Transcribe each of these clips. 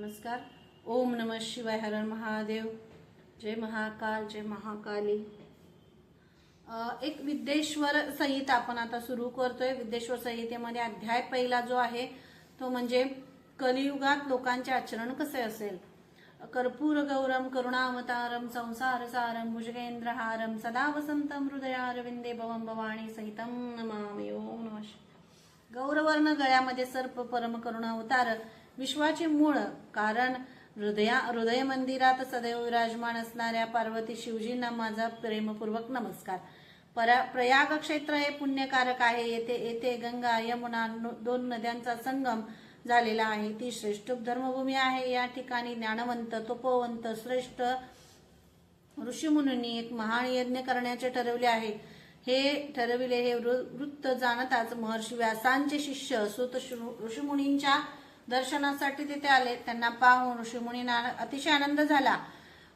नमस्कार. ओम नमः शिवाय. हर हर महादेव. जय महाकाल, जय महाकाली. एक विद्येश्वर संहिता आपण आता सुरू करतोय. विद्येश्वर संहितेमध्ये अध्याय पहिला जो आहे तो म्हणजे कलियुगात लोकांचे आचरण कसे असेल. कर्पूर गौरम करुणावतारम संसार सारम भुजगेंद्रहारम सदा वसंतम हृदयारविंदे भवम भवानी सहितम नमामि. ओम नमः. गौरवर्ण गळ्यामध्ये सर्प परम करुणावतार विश्वाचे मूळ कारण हृदय मंदिरात सदैव विराजमान असणाऱ्या पार्वती शिवजींना माझा प्रेमपूर्वक नमस्कार. प्रयाग क्षेत्र हे पुण्यकारक आहे. येथे गंगा यमुना दोन नद्यांचा संगम झालेला आहे. ती श्रेष्ठ धर्मभूमी आहे. या ठिकाणी ज्ञानवंत तपोवंत श्रेष्ठ ऋषीमुनींनी एक महान यज्ञ करण्याचे ठरवले आहे. हे वृत्त जाणताच महर्षी व्यासांचे शिष्य सूत ऋषीमुनींच्या दर्शनासाठी तिथे आले. त्यांना पाहून ऋषीमुनींना अतिशय आनंद झाला.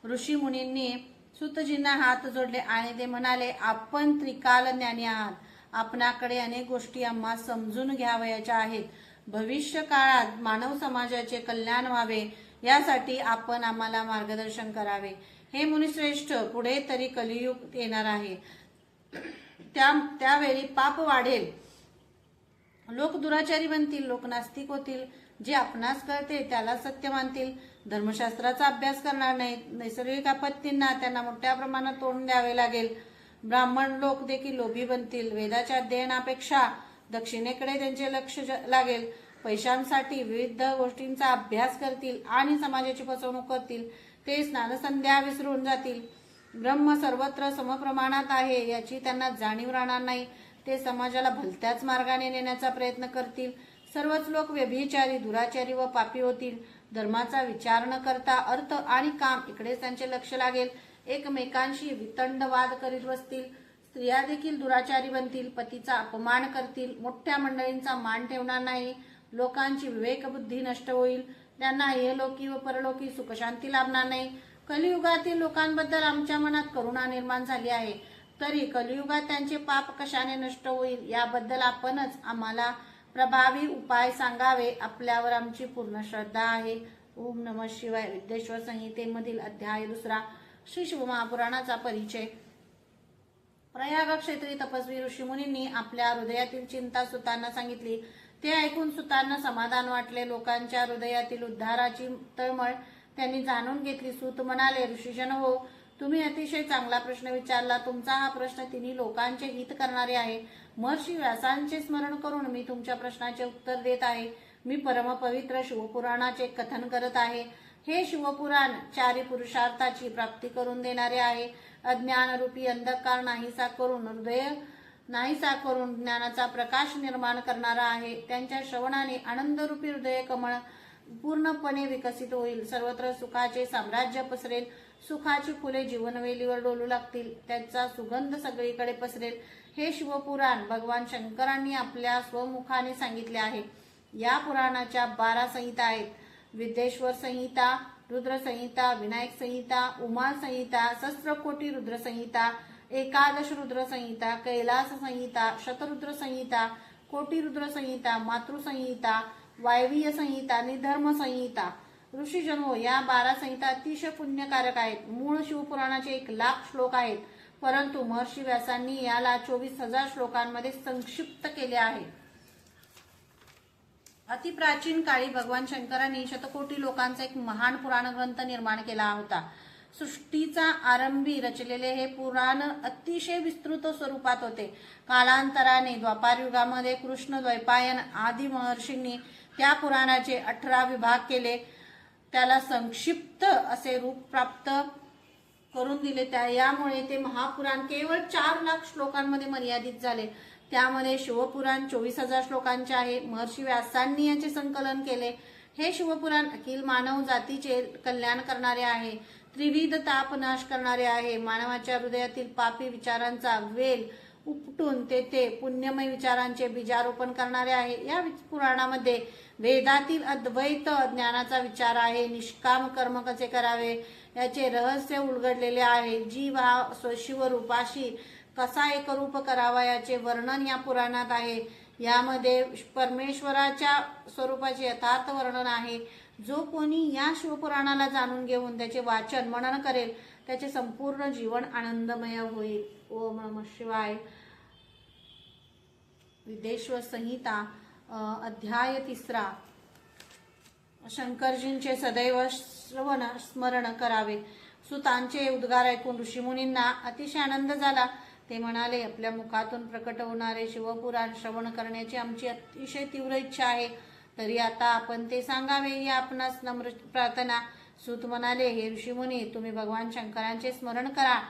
ऋषीमुनींनी सूतजींना हात जोडले आणि ते म्हणाले, आपण त्रिकाल ज्ञानी आहात. आपणाकडे अनेक गोष्टी आम्हा समजून घ्यावयाच्या आहेत. भविष्य काळात मानव समाजाचे कल्याण व्हावे यासाठी आपण आम्हाला मार्गदर्शन करावे. हे मुनिश्रेष्ठ, पुढे तरी कलियुग येणार आहे. त्यावेळी पाप वाढेल, लोक दुराचारी बनतील, लोक नास्तिक होतील. जे आपणास कळते त्याला सत्य मानतील, धर्मशास्त्राचा अभ्यास करणार नाहीत. नैसर्गिक आपत्तींना त्यांना मोठ्या प्रमाणात तोंड द्यावे लागेल. ब्राह्मण लोक देखील लोभी बनतील. वेदाच्या अध्ययनापेक्षा दक्षिणेकडे त्यांचे लक्ष लागेल. पैशांसाठी विविध गोष्टींचा अभ्यास करतील आणि समाजाची फसवणूक करतील. ते स्नानसंध्या विसरून जातील. ब्रह्म सर्वत्र समप्रमाणात आहे याची त्यांना जाणीव राहणार नाही. ते समाजाला भलत्याच मार्गाने नेण्याचा प्रयत्न करतील. सर्वच लोक व्यभिचारी, दुराचारी व पापी होतील. धर्माचा विचार न करता अर्थ आणि काम इकडेच त्यांचे लक्ष लागेल. एकमेकांशी वितंड वाद करीत बसतील. स्त्रिया देखील दुराचारी बनतील, पतीचा अपमान करतील, मोठ्या मंडळींचा मान ठेवणार नाही. लोकांची विवेकबुद्धी नष्ट होईल. त्यांना इहलोकी व परलोकी सुखशांती लाभणार नाही. कलियुगातील लोकांबद्दल आमच्या मनात करुणा निर्माण झाली आहे. तरी कलियुगात त्यांचे पाप कशाने नष्ट होईल याबद्दल आपणच आम्हाला प्रभावी उपाय सांगावे. आपल्यावर आमची पूर्ण श्रद्धा आहे. ओम नमः शिवाय. विद्येश्वर संहितेमधील अध्याय दुसरा. श्री शिवमहापुराणाचा परिचय. प्रयाग क्षेत्री तपस्वी ऋषीमुनींनी आपल्या हृदयातील चिंता सुतांना सांगितली. ते ऐकून सुतांना समाधान वाटले. लोकांच्या हृदयातील उद्धाराची तळमळ त्यांनी जाणून घेतली. सूत म्हणाले, ऋषीजन हो, तुम्ही अतिशय चांगला प्रश्न विचारला. तुमचा हा प्रश्न तिन्ही लोकांचे हित करणारे आहे. महर्षी व्यासांचे स्मरण करून मी तुमच्या प्रश्नाचे उत्तर देत आहे. मी परमपवित्र शिवपुराणाचे कथन करत आहे. हे शिवपुराण चारी पुरुषार्थाची प्राप्ती करून देणारे आहे. अज्ञानरूपी अंधकार नाहीसा करून ज्ञानाचा प्रकाश निर्माण करणारा आहे. त्यांच्या श्रवणाने आनंदरूपी हृदय कमळ पूर्णपणे विकसित होईल. सर्वत्र सुखाचे साम्राज्य पसरेल. सुखाची फुले जीवनवेलीवर डोलू लागतील. त्याचा सुगंध सगळीकडे पसरेल. हे शिवपुराण भगवान शंकरांनी आपल्या स्वमुखाने सांगितले आहे. या पुराणाच्या 12 संहिता आहेत. विद्येश्वर संहिता, रुद्र संहिता, विनायक संहिता, उमा संहिता, सहस्त्रकोटी रुद्र संहिता, एकादश रुद्र संहिता, कैलास संहिता, शतरुद्र संहिता, कोटी रुद्र संहिता, मातृसंहिता, वायवीय संहिता, निधर्म संहिता. ऋषीजनो, या 12 संहिता अतिशय पुण्यकारक आहेत. मूळ शिवपुराणाचे 1,00,000 श्लोक आहेत, परंतु महर्षी व्यासांनी याला 24,000 श्लोकांमध्ये संक्षिप्त केले आहे. अतिप्राचीन काळी भगवान शंकरांनी शतकोटी लोकांचा एक महान पुराण ग्रंथ निर्माण केला होता. सृष्टीचा आरंभी रचलेले हे पुराण अतिशय विस्तृत स्वरूपात होते. कालांतराने द्वापार युगामध्ये कृष्ण द्वैपायन आदी महर्षींनी त्या पुराणाचे 18 विभाग केले. त्याला संक्षिप्त असे रूप प्राप्त करून दिले. यामुळे ते महापुराण केवळ 4,00,000 श्लोकांमध्ये मर्यादित झाले. त्यामध्ये शिवपुराण 24,000 श्लोकांचे आहे. महर्षी व्यासांनी याचे संकलन केले. हे शिवपुराण अखिल मानव जातीचे कल्याण करणारे आहे. त्रिविध ताप नाश करणारे आहे. मानवाच्या हृदयातील पापी विचारांचा वेल उपटून तेथे पुण्यमय विचारांचे बीजारोपण करणारे आहे. या पुराणामध्ये वेदातील अद्वैत ज्ञानाचा विचार आहे. निष्काम कर्म कसे करावे याचे रहस्य उलगडलेले आहे. जीव हा शिवरूपाशी कसा एकरूप करावा याचे वर्णन या पुराणात आहे. यामध्ये परमेश्वराच्या स्वरूपाचे यथार्थ वर्णन आहे. जो कोणी या शिवपुराणाला जाणून घेऊन त्याचे वाचन मनन करेल त्याचे संपूर्ण जीवन आनंदमय होईल. ओम नमः शिवाय. विदेश्वर संहिता अध्याय 3. शंकरजींचे सदैव श्रवण स्मरण करावे. सुतांचे उद्गार ऐकून ऋषीमुनींना अतिशय आनंद झाला. ते म्हणाले, आपल्या मुखातून प्रकट होणारे शिवपुराण श्रवण करण्याची आमची अतिशय तीव्र इच्छा आहे. तरी आता आपण ते सांगावे ही आपणास नम्र प्रार्थना. सूत म्हणाले, हे ऋषीमुनी, तुम्ही भगवान शंकरांचे स्मरण करा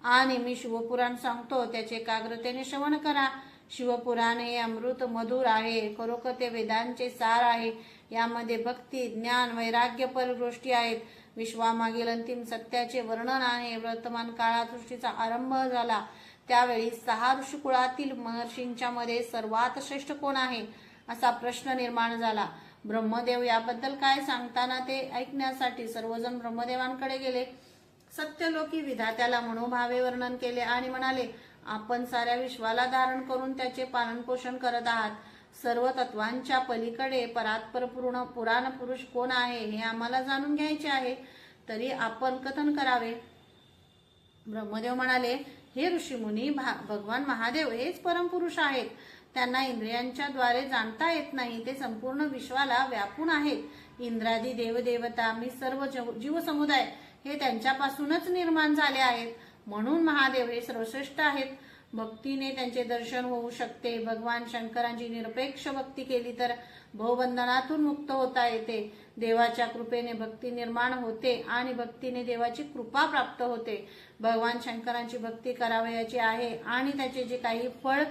आणि मी शिवपुराण सांगतो त्याचे एकाग्रतेने श्रवण करा. शिवपुराण हे अमृत मधुर आहे. खरोखर ते वेदांचे सार आहे. यामध्ये भक्ती, ज्ञान, वैराग्य पर गोष्टी आहेत. विश्वामागील अंतिम सत्याचे वर्णन आहे. वर्तमान काळात सृष्टीचा आरंभ झाला त्यावेळी 6 ऋषिकुळातील महर्षींच्या मध्ये सर्वात श्रेष्ठ कोण आहे असा प्रश्न निर्माण झाला. ब्रह्मदेव याबद्दल काय सांगताना ते ऐकण्यासाठी सर्वजण ब्रह्मदेवांकडे गेले. सत्यलोकी विधात्याला मनोभावे वर्णन केले आणि म्हणाले, आपण साऱ्या विश्वाला धारण करून त्याचे पालनपोषण करत आहात. सर्व तत्वांच्या पलीकडे परात्पर पूर्ण पुराण पुरुष कोण आहे हे आम्हाला जाणून घ्यायचे आहे. तरी आपण कथन करावे. ब्रह्मदेव म्हणाले, हे ऋषीमुनी, भगवान महादेव हेच परमपुरुष आहेत. त्यांना इंद्रियांच्या द्वारे जाणता येत नाही. ते संपूर्ण विश्वाला व्यापून आहेत. इंद्रादी देवदेवता मी सर्व जीवसमुदाय हे त्यांच्यापासूनच निर्माण झाले आहेत. म्हणून महादेव हे सर्वश्रेष्ठ आहेत. भक्तीने त्यांचे दर्शन होऊ शकते. भगवान शंकरांची निरपेक्ष भक्ती केली तर भवबंधनातून मुक्त होता येते. देवाच्या कृपेने भक्ती निर्माण होते आणि भक्तीने देवाची कृपा प्राप्त होते. भगवान शंकरांची भक्ती करावयाची आहे आणि त्याचे जे काही फळ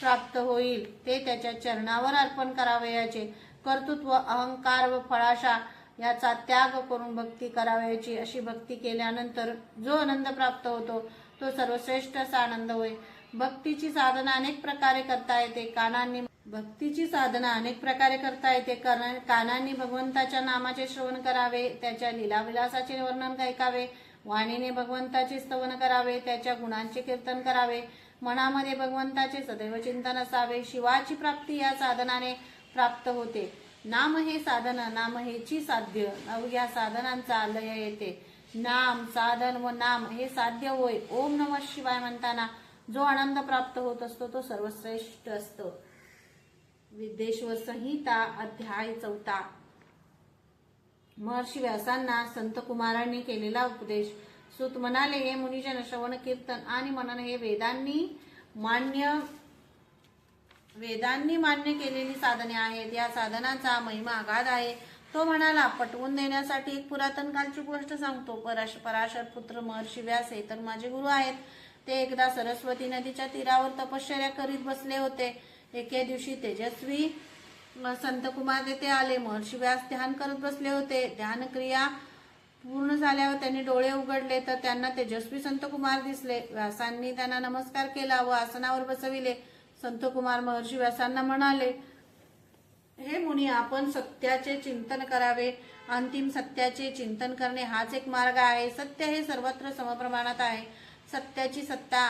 प्राप्त होईल ते त्याच्या चरणावर अर्पण करावयाचे. कर्तृत्व, अहंकार व फळाशा याचा त्याग करून भक्ती करावयाची. अशी भक्ती केल्यानंतर जो आनंद प्राप्त होतो तो सर्वश्रेष्ठ असा आनंद होय. भक्तीची साधना अनेक प्रकारे करता येते. कानांनी भगवंताच्या नामाचे श्रवण करावे, त्याच्या लीलाविलासाचे वर्णन ऐकावे, वाणीने भगवंताचे स्तवन करावे, त्याच्या गुणांचे कीर्तन करावे, मनामध्ये भगवंताचे सदैव चिंतन असावे. शिवाची प्राप्ती या साधनाने प्राप्त होते. नाम हे साधन, नाम हेची साध्य, या साधनांचा लय येते. नाम, साधन व नाम हे साध्य होय. ओम नमः शिवाय म्हणताना जो आनंद प्राप्त होत असतो तो सर्वश्रेष्ठ असतो. विदेश्वर संहिता अध्याय 4. महर्षी व्यासांना संत कुमारांनी केलेला उपदेश. सूत म्हणाले, हे मुनिजन, श्रवण, कीर्तन आणि मनन हे वेदांनी मान्य केलेली साधने आहेत. या साधनाचा महिमा अगाध आहे. तो म्हणाला, पटवून देण्यासाठी एक पुरातन कालची गोष्ट सांगतो. पराशर पुत्र महर्षी व्यास हे तर माझे गुरु आहेत. ते एकदा सरस्वती नदीच्या तीरावर तपश्चर्या करीत बसले होते. एके दिवशी तेजस्वी संत कुमार तेथे आले. महर्षी व्यास ध्यान करत बसले होते. ध्यान क्रिया पूर्ण झाल्यावर त्यांनी डोळे उघडले तर त्यांना तेजस्वी संत कुमार दिसले. व्यासांनी त्यांना नमस्कार केला व आसनावर बसविले. संत कुमार महर्षी व्यासांना म्हणाले, हे मुनी, आपण सत्याचे चिंतन करावे. अंतिम सत्याचे चिंतन करणे हाच एक मार्ग आहे. सत्य हे सर्वत्र समप्रमाणात आहे. सत्याची सत्ता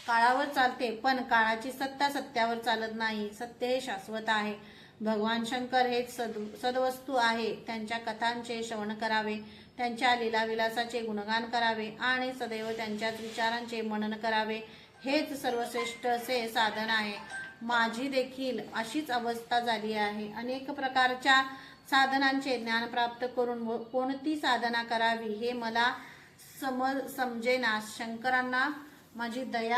काळावर चालते, पण काळाची सत्ता सत्यावर चालत नाही. सत्य हे शाश्वत आहे. भगवान शंकर हेच सद्वस्तू आहे. त्यांच्या कथांचे श्रवण करावे, त्यांच्या लीलाविलासाचे गुणगान करावे आणि सदैव त्यांच्याच विचारांचे मनन करावे. हेच सर्वश्रेष्ठ असे साधन आहे. माझी देखील अशीच अवस्था झाली आहे. अनेक प्रकारच्या साधनांचे ज्ञान प्राप्त करून कोणती साधना करावी हे मला समजेना. शंकरांना माझी दया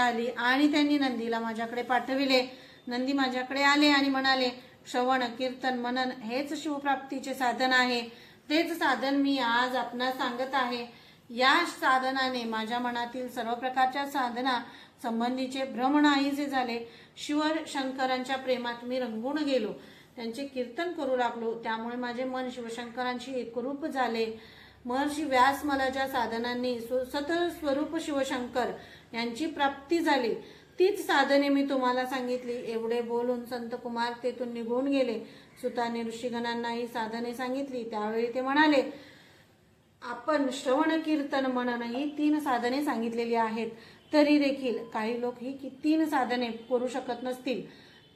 आली आणि त्यांनी नंदीला माझ्याकडे पाठविले. नंदी माझ्याकडे आले आणि म्हणाले, श्रवण, कीर्तन, मनन हेच शिवप्राप्तीचे साधन आहे. तेच साधन मी आज आपणास सांगत आहे. या साधनाने माझ्या मनातील सर्व प्रकारच्या साधना संबंधीचे भ्रम नाहीसे झाले. शिव शंकरांच्या प्रेमात मी रंगून गेलो. त्यांचे कीर्तन करू लागलो. त्यामुळे माझे मन शिवशंकरांशी एकरूप झाले. महर्षी व्यास मला ज्या साधनांनी सतस्वरूप शिवशंकर यांची प्राप्ती झाली तीच साधने मी तुम्हाला सांगितली. एवढे बोलून संत कुमार तेथून निघून गेले. सुताने ऋषीगणांना ही साधने सांगितली. त्यावेळी ते म्हणाले, आपण श्रवण, कीर्तन, मनन ही 3 साधने सांगितलेली आहेत. तरी देखील काही लोक ही 3 साधने करू शकत नसतील,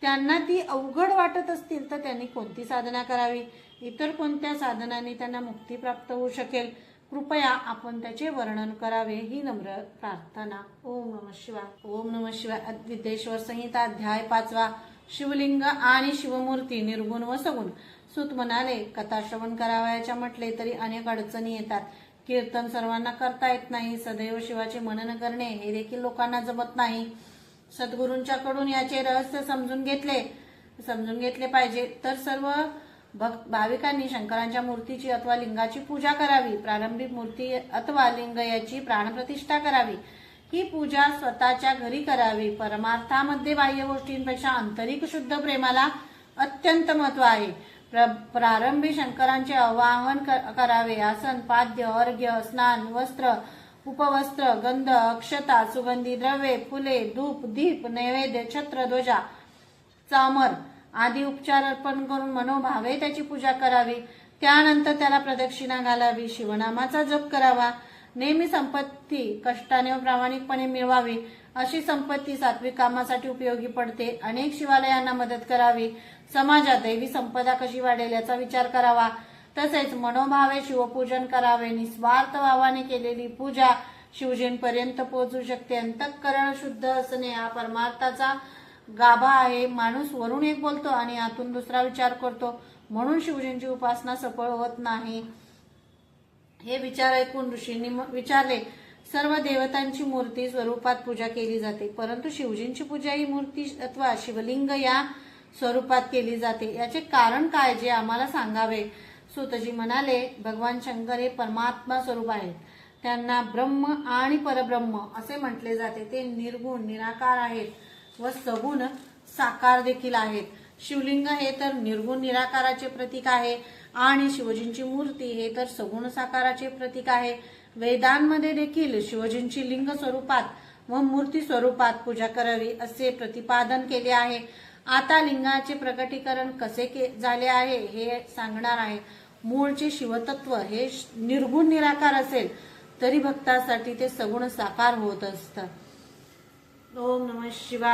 त्यांना ती अवघड वाटत असतील, तर त्यांनी कोणती साधना करावी, इतर कोणत्या साधनांनी त्यांना मुक्ती प्राप्त होऊ शकेल, कृपया आपण त्याचे वर्णन करावे ही नम्र प्रार्थना. ओम नमः शिवाय. ओम नमः शिवाय. अद्वितेश्वर संहिता अध्याय 5. शिवलिंग आणि शिवमूर्ती निर्गुण व सगुण. सूत म्हणाले, कथा श्रवण करावयाच्या म्हटले तरी अनेक अडचणी येतात. कीर्तन सर्वांना करता येत नाही. सदैव शिवाचे मनन करणे हे देखील लोकांना जमत नाही. सद्गुरूंच्या कडून याचे रहस्य समजून घेतले पाहिजे. तर सर्व भाविकांनी शंकरांच्या मूर्तीची अथवा लिंगाची पूजा करावी. प्रारंभिक मूर्ती अथवा लिंग याची प्राणप्रतिष्ठा करावी. ही पूजा स्वतःच्या घरी करावी. परमार्थामध्ये बाह्य गोष्टींपेक्षा आंतरिक शुद्ध प्रेमाला अत्यंत महत्व आहे. प्रारंभी शंकरांचे आवाहन करावे. आसन, पाद्य, अर्घ्य, स्नान, वस्त्र, उपवस्त्र, गंध, अक्षता, सुगंधी द्रव्ये, फुले, धूप, दीप, नैवेद्य, छत्र, ध्वजा, चामर आदी उपचार अर्पण करून मनोभावे त्याची पूजा करावी. त्यानंतर त्याला प्रदक्षिणा घालावी. शिवनामाचा जप करावा. नेहमी संपत्ती कष्टाने व प्रामाणिकपणे मिळवावी. अशी संपत्ती सात्विक कामासाठी उपयोगी पडते. अनेक शिवालयांना मदत करावी. समाजात दैवी संपदा कशी वाढेल याचा विचार करावा. तसेच मनोभावे शिवपूजन करावे. निस्वार्थ भावाने केलेली पूजा शिवजींपर्यंत पोहोचू शकते. अंतःकरण शुद्ध असणे हा परमार्थाचा गाभा आहे. माणूस वरून एक बोलतो आणि आतून दुसरा विचार करतो, म्हणून शिवजींची उपासना सफळ होत नाही. हे विचार ऐकून ऋषींनी विचारले, सर्व देवतांची मूर्ती स्वरूपात पूजा केली जाते, परंतु शिवजींची पूजा ही मूर्ती अथवा शिवलिंग या स्वरूपात केली जाते. याचे कारण काय, जे आम्हाला सांगावे. सूतजी म्हणाले, भगवान शंकर हे परमात्मा स्वरूप आहेत. त्यांना ब्रह्म आणि परब्रह्म असे म्हटले जाते. ते निर्गुण निराकार आहेत व सगुण साकार देखील आहेत. शिवलिंग हे तर निर्गुण निराकाराचे प्रतीक आहे आणि शिवजींची मूर्ती हे तर सगुण साकाराचे प्रतीक आहे. वेदांमध्ये देखील शिवजींची लिंग स्वरूपात व मूर्ती स्वरूपात पूजा करावी असे प्रतिपादन केले आहे. आता लिंगाचे प्रकटीकरण कसे झाले आहे हे सांगणार आहे. मूळचे शिवतत्व हे निर्गुण निराकार असेल तरी भक्तासाठी ते सगुण साकार होत असतं. ओम नमः शिवाय.